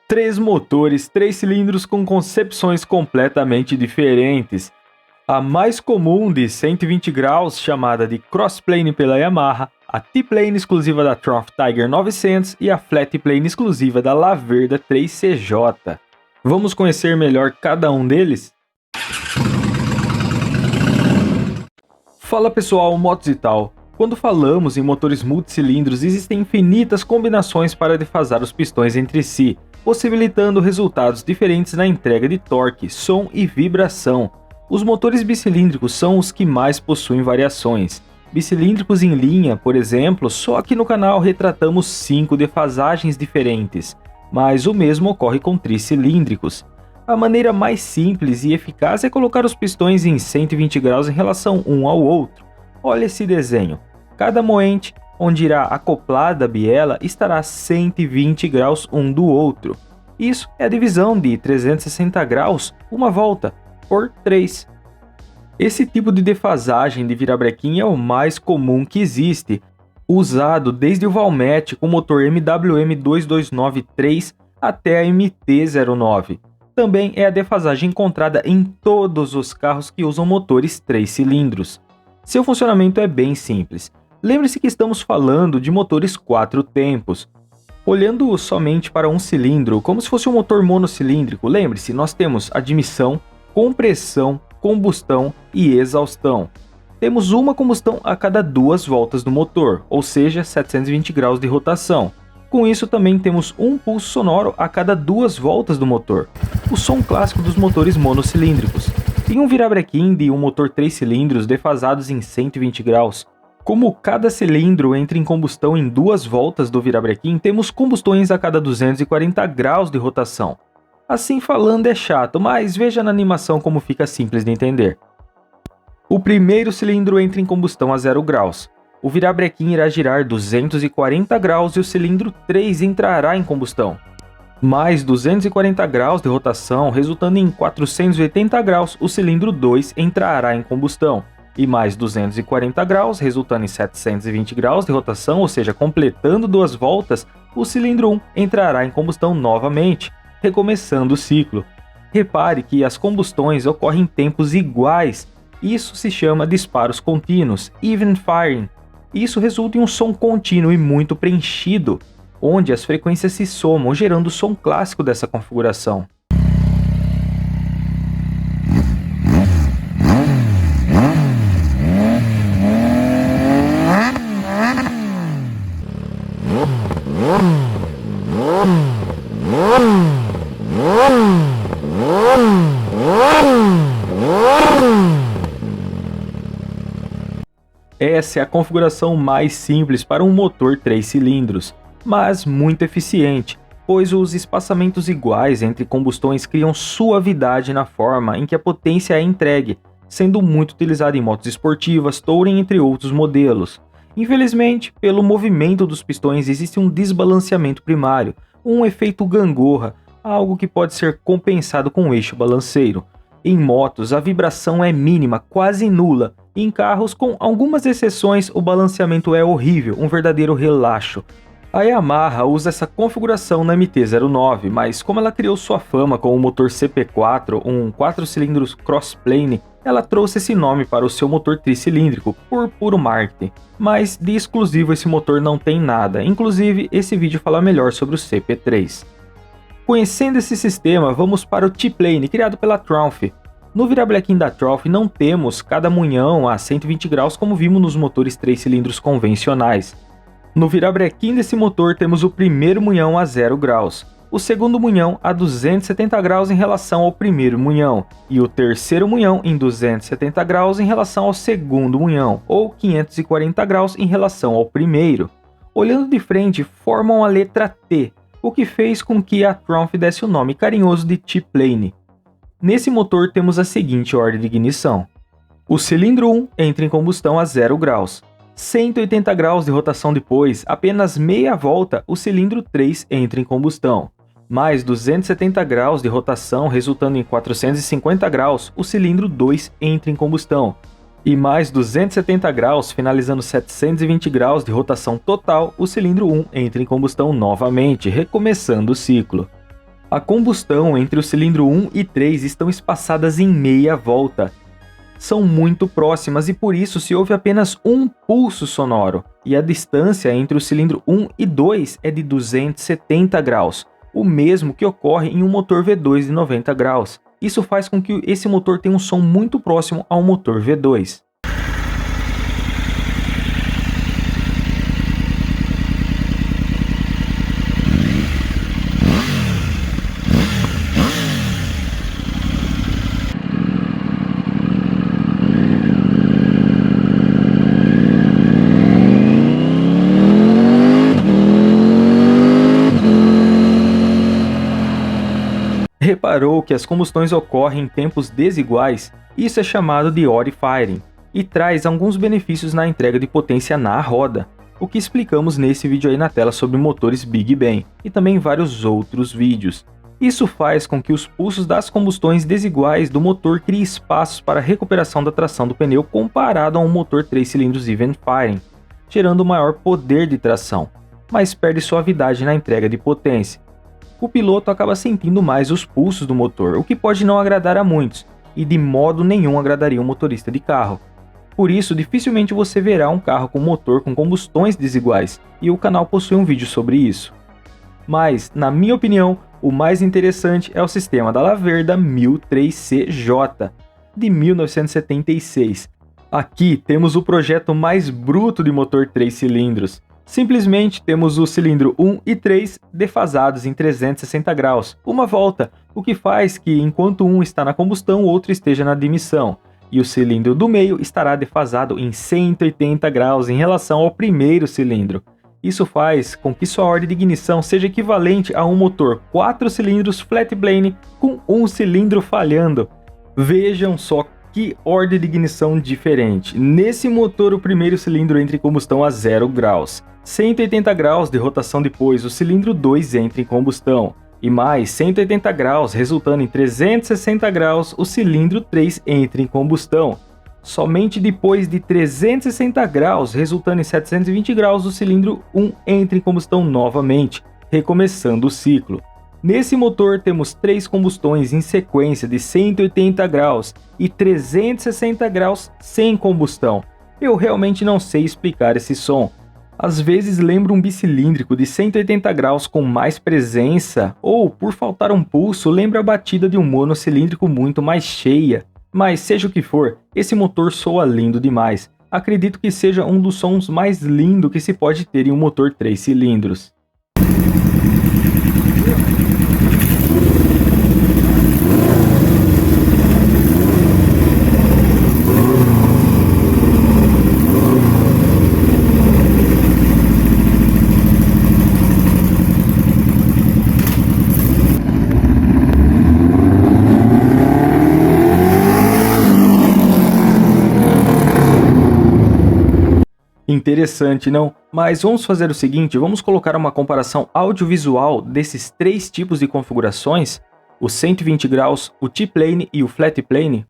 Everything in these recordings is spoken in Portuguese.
Três motores, 3 cilindros com concepções completamente diferentes. A mais comum de 120 graus, chamada de Crossplane pela Yamaha, a T-Plane exclusiva da Triumph Tiger 900 e a Flat Plane exclusiva da Laverda 3CJ. Vamos conhecer melhor cada um deles? Fala pessoal, motos e tal. Quando falamos em motores multicilindros, existem infinitas combinações para defasar os pistões entre si, possibilitando resultados diferentes na entrega de torque, som e vibração. Os motores bicilíndricos são os que mais possuem variações. Bicilíndricos em linha, por exemplo, só aqui no canal retratamos 5 defasagens diferentes, mas o mesmo ocorre com tricilíndricos. A maneira mais simples e eficaz é colocar os pistões em 120 graus em relação um ao outro. Olha esse desenho. Cada moente, onde irá acoplada a biela, estará a 120 graus um do outro. Isso é a divisão de 360 graus, uma volta, por 3. Esse tipo de defasagem de virabrequim é o mais comum que existe, usado desde o Valmet com motor MWM 2293 até a MT-09. Também é a defasagem encontrada em todos os carros que usam motores 3 cilindros. Seu funcionamento é bem simples. Lembre-se que estamos falando de motores 4 tempos. Olhando somente para um cilindro, como se fosse um motor monocilíndrico, lembre-se, nós temos admissão, compressão, combustão e exaustão. Temos uma combustão a cada 2 voltas do motor, ou seja, 720 graus de rotação. Com isso também temos um pulso sonoro a cada 2 voltas do motor, o som clássico dos motores monocilíndricos. E um virabrequim de um motor 3 cilindros defasados em 120 graus. Como cada cilindro entra em combustão em 2 voltas do virabrequim, temos combustões a cada 240 graus de rotação. Assim falando é chato, mas veja na animação como fica simples de entender. O primeiro cilindro entra em combustão a 0 graus. O virabrequim irá girar 240 graus e o cilindro 3 entrará em combustão. Mais 240 graus de rotação, resultando em 480 graus, o cilindro 2 entrará em combustão. E mais 240 graus, resultando em 720 graus de rotação, ou seja, completando 2 voltas, o cilindro 1 entrará em combustão novamente, recomeçando o ciclo. Repare que as combustões ocorrem em tempos iguais. Isso se chama disparos contínuos, even firing. Isso resulta em um som contínuo e muito preenchido, onde as frequências se somam, gerando o som clássico dessa configuração. Essa é a configuração mais simples para um motor 3 cilindros, mas muito eficiente, pois os espaçamentos iguais entre combustões criam suavidade na forma em que a potência é entregue, sendo muito utilizada em motos esportivas, touring, entre outros modelos. Infelizmente, pelo movimento dos pistões existe um desbalanceamento primário, um efeito gangorra, algo que pode ser compensado com o eixo balanceiro. Em motos, a vibração é mínima, quase nula. Em carros, com algumas exceções, o balanceamento é horrível, um verdadeiro relaxo. A Yamaha usa essa configuração na MT-09, mas como ela criou sua fama com o motor CP4, um 4 cilindros crossplane, ela trouxe esse nome para o seu motor tricilíndrico, por puro marketing. Mas de exclusivo esse motor não tem nada, inclusive esse vídeo fala melhor sobre o CP3. Conhecendo esse sistema, vamos para o T-Plane, criado pela Triumph. No virabrequim da Triumph não temos cada munhão a 120 graus como vimos nos motores 3 cilindros convencionais. No virabrequim desse motor temos o primeiro munhão a 0 graus, o segundo munhão a 270 graus em relação ao primeiro munhão, e o terceiro munhão em 270 graus em relação ao segundo munhão, ou 540 graus em relação ao primeiro. Olhando de frente, formam a letra T, o que fez com que a Triumph desse o nome carinhoso de T-Plane. Nesse motor temos a seguinte ordem de ignição. O cilindro 1 entra em combustão a 0 graus. 180 graus de rotação depois, apenas meia volta, o cilindro 3 entra em combustão. Mais 270 graus de rotação, resultando em 450 graus, o cilindro 2 entra em combustão. E mais 270 graus, finalizando 720 graus de rotação total, o cilindro 1 entra em combustão novamente, recomeçando o ciclo. A combustão entre o cilindro 1 e 3 estão espaçadas em meia volta. São muito próximas e por isso se ouve apenas um pulso sonoro, e a distância entre o cilindro 1 e 2 é de 270 graus, o mesmo que ocorre em um motor V2 de 90 graus. Isso faz com que esse motor tenha um som muito próximo ao motor V2. Reparou que as combustões ocorrem em tempos desiguais? Isso é chamado de odd firing e traz alguns benefícios na entrega de potência na roda, o que explicamos nesse vídeo aí na tela sobre motores Big Bang e também em vários outros vídeos. Isso faz com que os pulsos das combustões desiguais do motor criem espaços para a recuperação da tração do pneu comparado a um motor 3 cilindros even firing, gerando maior poder de tração, mas perde suavidade na entrega de potência. O piloto acaba sentindo mais os pulsos do motor, o que pode não agradar a muitos, e de modo nenhum agradaria um motorista de carro. Por isso, dificilmente você verá um carro com motor com combustões desiguais, e o canal possui um vídeo sobre isso. Mas, na minha opinião, o mais interessante é o sistema da Laverda 1003CJ, de 1976. Aqui temos o projeto mais bruto de motor 3 cilindros. Simplesmente temos o cilindro 1 e 3 defasados em 360 graus, uma volta, o que faz que enquanto um está na combustão, o outro esteja na admissão, e o cilindro do meio estará defasado em 180 graus em relação ao primeiro cilindro. Isso faz com que sua ordem de ignição seja equivalente a um motor 4 cilindros flat plane com um cilindro falhando. Vejam só que ordem de ignição diferente. Nesse motor, o primeiro cilindro entra em combustão a 0 graus. 180 graus de rotação depois, o cilindro 2 entra em combustão. E mais 180 graus, resultando em 360 graus, o cilindro 3 entra em combustão. Somente depois de 360 graus, resultando em 720 graus, o cilindro 1 entra em combustão novamente, recomeçando o ciclo. Nesse motor temos 3 combustões em sequência de 180 graus e 360 graus sem combustão. Eu realmente não sei explicar esse som. Às vezes lembra um bicilíndrico de 180 graus com mais presença, ou, por faltar um pulso, lembra a batida de um monocilíndrico muito mais cheia. Mas seja o que for, esse motor soa lindo demais. Acredito que seja um dos sons mais lindos que se pode ter em um motor 3 cilindros. Interessante, não? Mas vamos fazer o seguinte, vamos colocar uma comparação audiovisual desses 3 tipos de configurações, o 120 graus, o T-plane e o flat plane.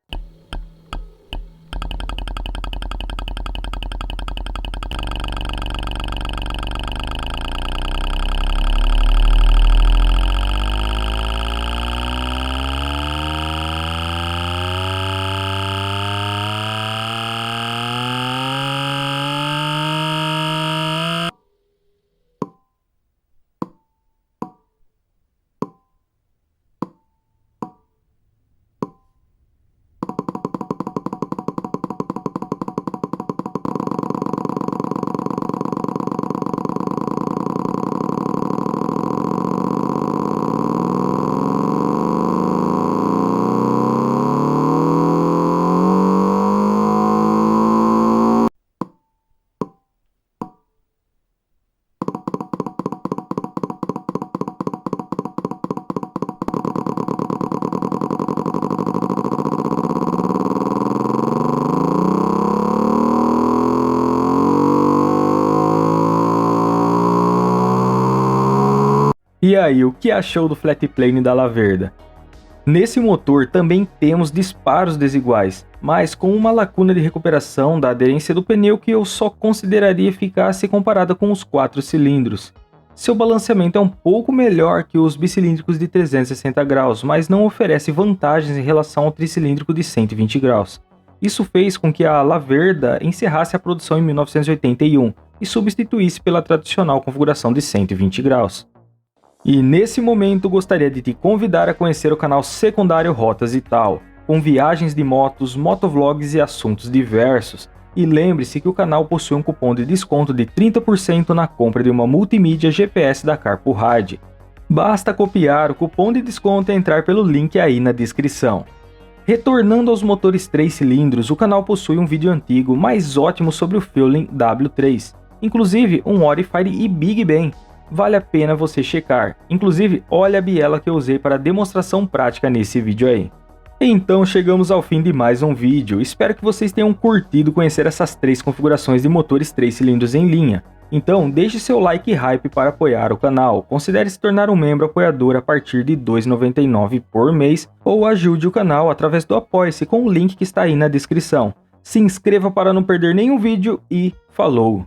E aí, o que achou do flat plane da Laverda? Nesse motor também temos disparos desiguais, mas com uma lacuna de recuperação da aderência do pneu que eu só consideraria eficaz se comparada com os 4 cilindros. Seu balanceamento é um pouco melhor que os bicilíndricos de 360 graus, mas não oferece vantagens em relação ao tricilíndrico de 120 graus. Isso fez com que a Laverda encerrasse a produção em 1981 e substituísse pela tradicional configuração de 120 graus. E nesse momento gostaria de te convidar a conhecer o canal secundário Rotas e Tal, com viagens de motos, motovlogs e assuntos diversos. E lembre-se que o canal possui um cupom de desconto de 30% na compra de uma multimídia GPS da Carpo Ride. Basta copiar o cupom de desconto e entrar pelo link aí na descrição. Retornando aos motores 3 cilindros, o canal possui um vídeo antigo mais ótimo sobre o Feeling W3, inclusive um Modified e Big Ben. Vale a pena você checar, inclusive olha a biela que eu usei para demonstração prática nesse vídeo aí. Então chegamos ao fim de mais um vídeo, espero que vocês tenham curtido conhecer essas 3 configurações de motores 3 cilindros em linha. Então deixe seu like e hype para apoiar o canal, considere se tornar um membro apoiador a partir de R$ 2,99 por mês ou ajude o canal através do Apoia-se com o link que está aí na descrição. Se inscreva para não perder nenhum vídeo e falou!